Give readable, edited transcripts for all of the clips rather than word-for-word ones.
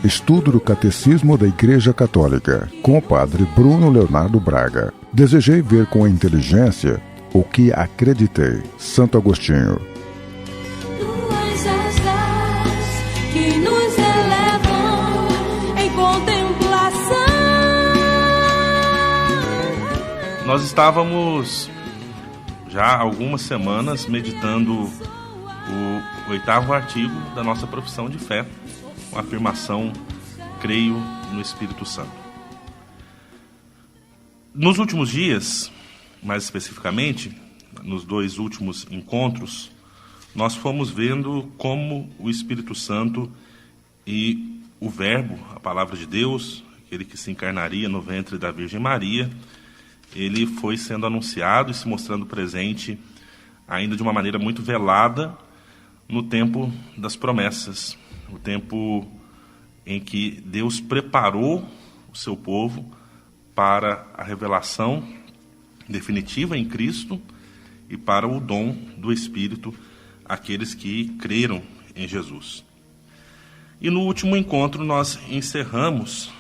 Estudo do Catecismo da Igreja Católica, com o Padre Bruno Leonardo Braga. Desejei ver com a inteligência o que acreditei. Santo Agostinho. Tuas asas que nos elevam em contemplação. Nós estávamos já há algumas semanas meditando o 8º artigo da nossa profissão de fé, com a afirmação: creio no Espírito Santo. Nos últimos dias, mais especificamente, nos 2 últimos encontros, nós fomos vendo como o Espírito Santo e o Verbo, a Palavra de Deus, aquele que se encarnaria no ventre da Virgem Maria, ele foi sendo anunciado e se mostrando presente, ainda de uma maneira muito velada, no tempo das promessas, o tempo em que Deus preparou o seu povo para a revelação definitiva em Cristo e para o dom do Espírito àqueles que creram em Jesus. E no último encontro nós encerramos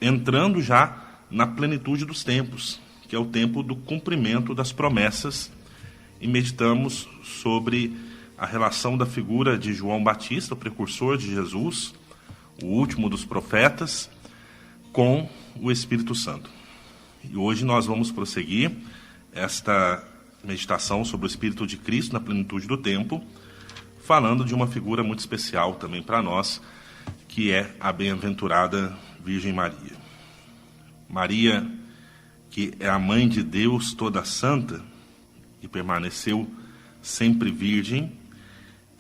entrando já na plenitude dos tempos, que é o tempo do cumprimento das promessas, e meditamos sobre a relação da figura de João Batista, o precursor de Jesus, o último dos profetas, com o Espírito Santo. E hoje nós vamos prosseguir esta meditação sobre o Espírito de Cristo na plenitude do tempo, falando de uma figura muito especial também para nós, que é a bem-aventurada Virgem Maria. Maria, que é a mãe de Deus toda santa, e permaneceu sempre virgem,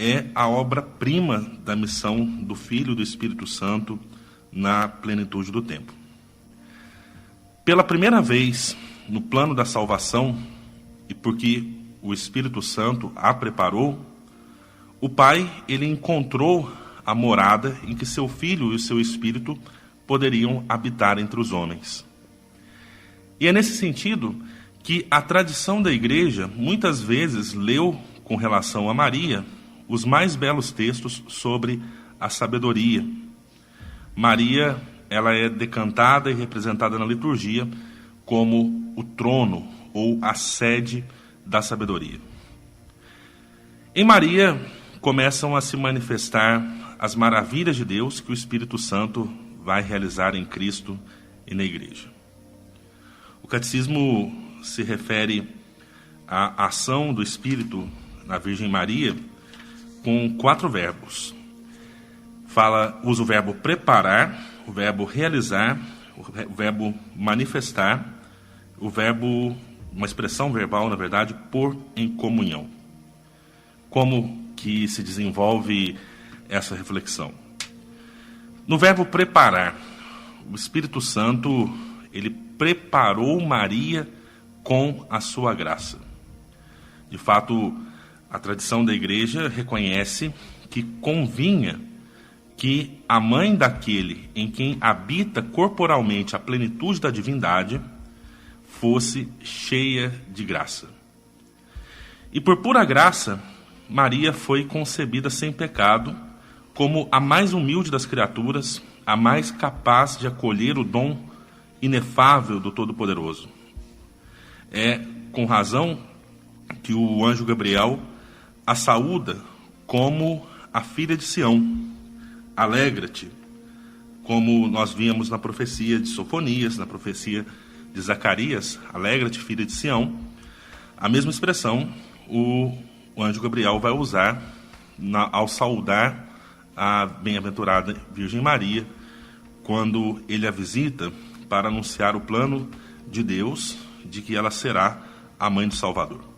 é a obra-prima da missão do Filho do Espírito Santo na plenitude do tempo. Pela primeira vez no plano da salvação, e porque o Espírito Santo a preparou, o Pai ele encontrou a morada em que seu Filho e o seu Espírito poderiam habitar entre os homens. E é nesse sentido que a tradição da Igreja muitas vezes leu, com relação a Maria, os mais belos textos sobre a sabedoria. Maria, ela é decantada e representada na liturgia como o trono ou a sede da sabedoria. Em Maria começam a se manifestar as maravilhas de Deus que o Espírito Santo vai realizar em Cristo e na Igreja. O Catecismo se refere à ação do Espírito na Virgem Maria com 4 verbos. Usa o verbo preparar, o verbo realizar, o verbo manifestar, o verbo, uma expressão verbal, na verdade, pôr em comunhão. Como que se desenvolve essa reflexão? No verbo preparar, o Espírito Santo, ele preparou Maria com a sua graça. De fato, a tradição da Igreja reconhece que convinha que a mãe daquele em quem habita corporalmente a plenitude da divindade fosse cheia de graça. E por pura graça, Maria foi concebida sem pecado, como a mais humilde das criaturas, a mais capaz de acolher o dom inefável do Todo-Poderoso. É com razão que o anjo Gabriel a saúda como a filha de Sião. Alegra-te, como nós víamos na profecia de Sofonias, na profecia de Zacarias, alegra-te, filha de Sião. A mesma expressão o anjo Gabriel vai usar ao saudar a bem-aventurada Virgem Maria, quando ele a visita para anunciar o plano de Deus de que ela será a mãe do Salvador.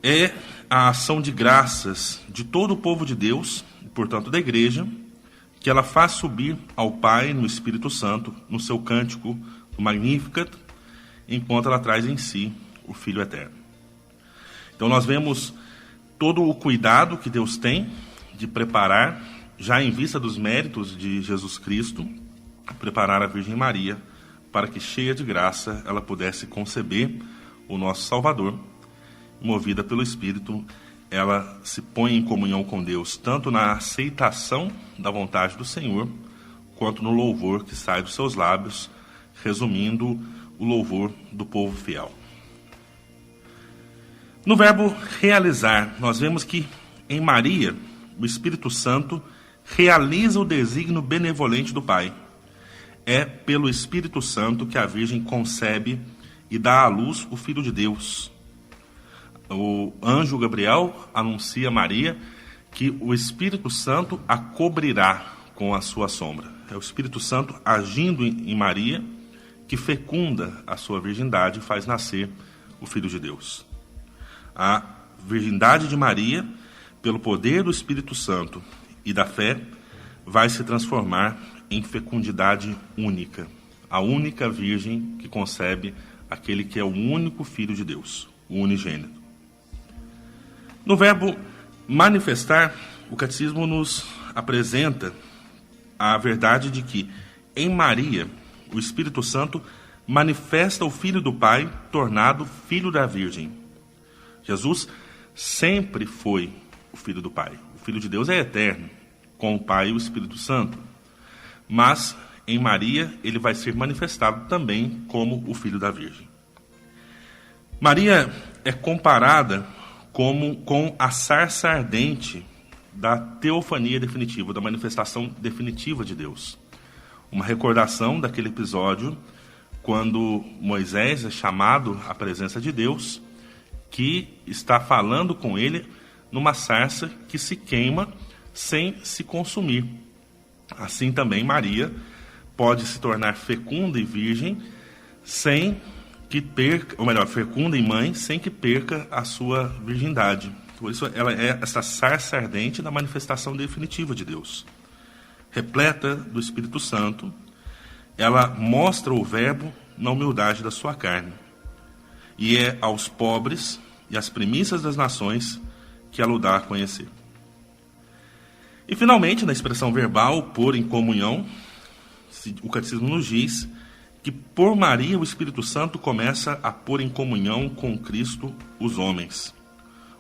É a ação de graças de todo o povo de Deus, portanto da Igreja, que ela faz subir ao Pai no Espírito Santo, no seu cântico, o Magnificat, enquanto ela traz em si o Filho Eterno. Então nós vemos todo o cuidado que Deus tem de preparar, já em vista dos méritos de Jesus Cristo, preparar a Virgem Maria para que, cheia de graça, ela pudesse conceber o nosso Salvador, movida pelo Espírito, ela se põe em comunhão com Deus, tanto na aceitação da vontade do Senhor, quanto no louvor que sai dos seus lábios, resumindo o louvor do povo fiel. No verbo realizar, nós vemos que em Maria, o Espírito Santo realiza o desígnio benevolente do Pai. É pelo Espírito Santo que a Virgem concebe e dá à luz o Filho de Deus. O anjo Gabriel anuncia a Maria que o Espírito Santo a cobrirá com a sua sombra. É o Espírito Santo agindo em Maria que fecunda a sua virgindade e faz nascer o Filho de Deus. A virgindade de Maria, pelo poder do Espírito Santo e da fé, vai se transformar em fecundidade única. A única virgem que concebe aquele que é o único Filho de Deus, o unigênito. No verbo manifestar, o catecismo nos apresenta a verdade de que, em Maria, o Espírito Santo manifesta o Filho do Pai, tornado Filho da Virgem. Jesus sempre foi o Filho do Pai. O Filho de Deus é eterno, com o Pai e o Espírito Santo. Mas, em Maria, ele vai ser manifestado também como o Filho da Virgem. Maria é comparada com a sarça ardente da teofania definitiva, da manifestação definitiva de Deus. Uma recordação daquele episódio quando Moisés é chamado à presença de Deus, que está falando com ele numa sarça que se queima sem se consumir. Assim também Maria pode se tornar fecunda e virgem sem que perca, ou melhor, fecunda e mãe, sem que perca a sua virgindade. Por isso ela é essa sarça ardente da manifestação definitiva de Deus. Repleta do Espírito Santo, ela mostra o Verbo na humildade da sua carne. E é aos pobres e às primícias das nações que ela o dá a conhecer. E finalmente, na expressão verbal, pôr em comunhão, o catecismo nos diz que por Maria o Espírito Santo começa a pôr em comunhão com Cristo os homens,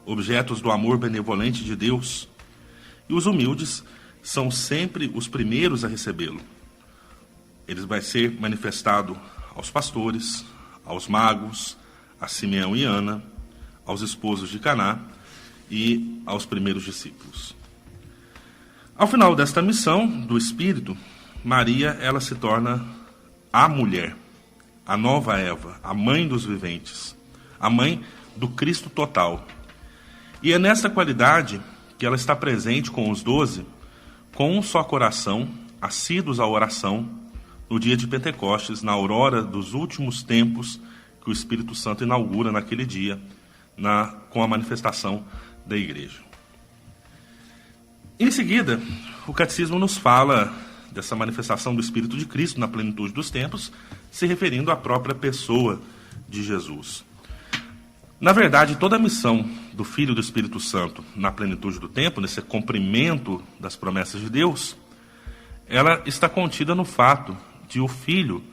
objetos do amor benevolente de Deus, e os humildes são sempre os primeiros a recebê-lo. Ele vai ser manifestado aos pastores, aos magos, a Simeão e Ana, aos esposos de Caná e aos primeiros discípulos. Ao final desta missão do Espírito, Maria ela se torna a mulher, a nova Eva, a mãe dos viventes, a mãe do Cristo total. E é nessa qualidade que ela está presente com os 12, com um só coração, assíduos à oração, no dia de Pentecostes, na aurora dos últimos tempos, que o Espírito Santo inaugura naquele dia, com a manifestação da igreja. Em seguida, o catecismo nos fala dessa manifestação do Espírito de Cristo na plenitude dos tempos, se referindo à própria pessoa de Jesus. Na verdade, toda a missão do Filho e do Espírito Santo na plenitude do tempo, nesse cumprimento das promessas de Deus, ela está contida no fato de o Filho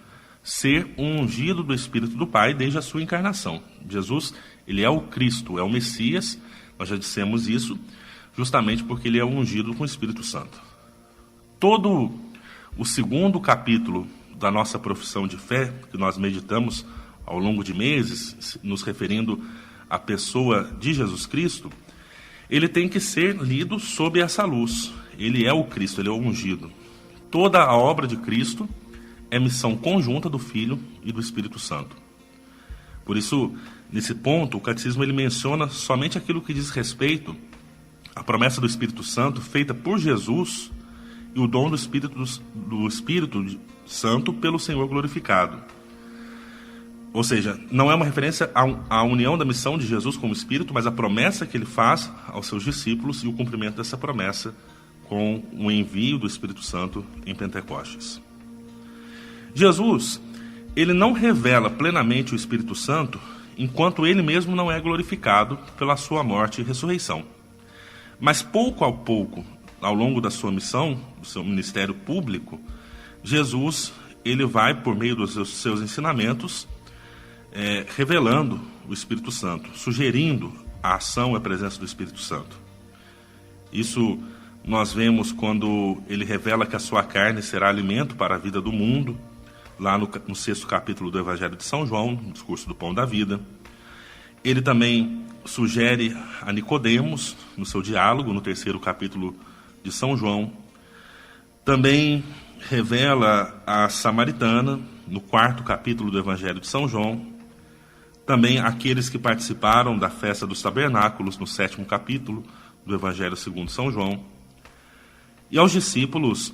ser um ungido do Espírito do Pai desde a sua encarnação. Jesus, ele é o Cristo, é o Messias, nós já dissemos isso, justamente porque ele é ungido com o Espírito Santo. Todo o segundo capítulo da nossa profissão de fé, que nós meditamos ao longo de meses, nos referindo à pessoa de Jesus Cristo, ele tem que ser lido sob essa luz. Ele é o Cristo, ele é o ungido. Toda a obra de Cristo é missão conjunta do Filho e do Espírito Santo. Por isso, nesse ponto, o catecismo ele menciona somente aquilo que diz respeito à promessa do Espírito Santo feita por Jesus e o dom do Espírito Santo pelo Senhor glorificado. Ou seja, não é uma referência à união da missão de Jesus com o Espírito, mas a promessa que ele faz aos seus discípulos e o cumprimento dessa promessa com o envio do Espírito Santo em Pentecostes. Jesus, ele não revela plenamente o Espírito Santo enquanto ele mesmo não é glorificado pela sua morte e ressurreição. Mas pouco a pouco, ao longo da sua missão, do seu ministério público, Jesus, ele vai, por meio dos seus ensinamentos, revelando o Espírito Santo, sugerindo a ação e a presença do Espírito Santo. Isso nós vemos quando ele revela que a sua carne será alimento para a vida do mundo, lá no 6º capítulo do Evangelho de São João, no discurso do Pão da Vida. Ele também sugere a Nicodemos, no seu diálogo, no 3º capítulo de São João. Também revela a Samaritana, no 4º capítulo do Evangelho de São João. Também aqueles que participaram da festa dos tabernáculos, no 7º capítulo do Evangelho segundo São João. E aos discípulos,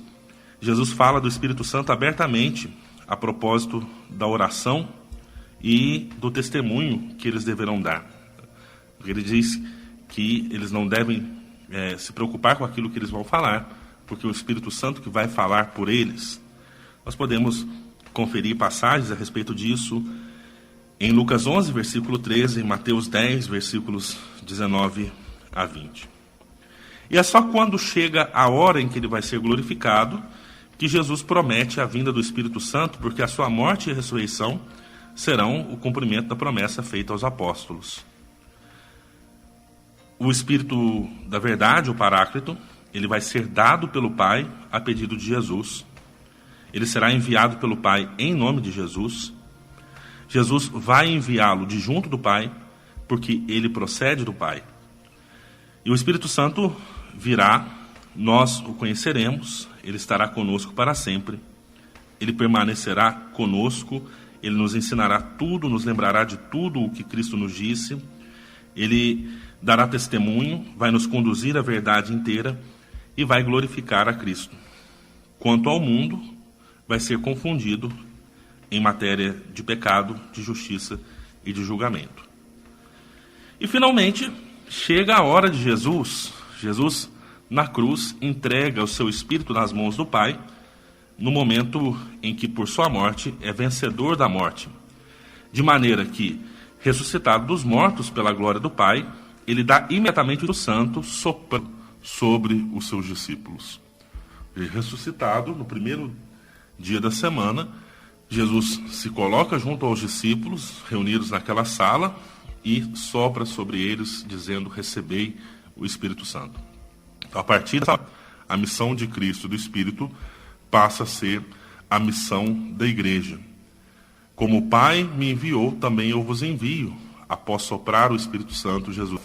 Jesus fala do Espírito Santo abertamente a propósito da oração e do testemunho que eles deverão dar. Ele diz que eles não devem se preocupar com aquilo que eles vão falar, porque é o Espírito Santo que vai falar por eles. Nós podemos conferir passagens a respeito disso em Lucas 11, versículo 13, em Mateus 10, versículos 19 a 20. E é só quando chega a hora em que ele vai ser glorificado que Jesus promete a vinda do Espírito Santo, porque a sua morte e ressurreição serão o cumprimento da promessa feita aos apóstolos. O Espírito da verdade, o Paráclito, ele vai ser dado pelo Pai a pedido de Jesus. Ele será enviado pelo Pai em nome de Jesus. Jesus vai enviá-lo de junto do Pai, porque ele procede do Pai. E o Espírito Santo virá, nós o conheceremos, ele estará conosco para sempre. Ele permanecerá conosco, ele nos ensinará tudo, nos lembrará de tudo o que Cristo nos disse. Ele dará testemunho, vai nos conduzir à verdade inteira e vai glorificar a Cristo. Quanto ao mundo, vai ser confundido em matéria de pecado, de justiça e de julgamento. E finalmente, chega a hora de Jesus. Jesus, na cruz, entrega o seu Espírito nas mãos do Pai, no momento em que, por sua morte, é vencedor da morte. De maneira que, ressuscitado dos mortos pela glória do Pai, ele dá imediatamente o Santo soprando sobre os seus discípulos. E ressuscitado, no primeiro dia da semana, Jesus se coloca junto aos discípulos, reunidos naquela sala, e sopra sobre eles, dizendo: recebei o Espírito Santo. Então, a partir dessa, a missão de Cristo do Espírito passa a ser a missão da igreja. Como o Pai me enviou, também eu vos envio, após soprar o Espírito Santo, Jesus.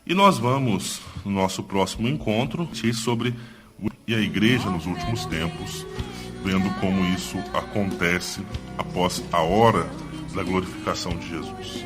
E nós vamos, no nosso próximo encontro, sobre a igreja nos últimos tempos, vendo como isso acontece após a hora da glorificação de Jesus.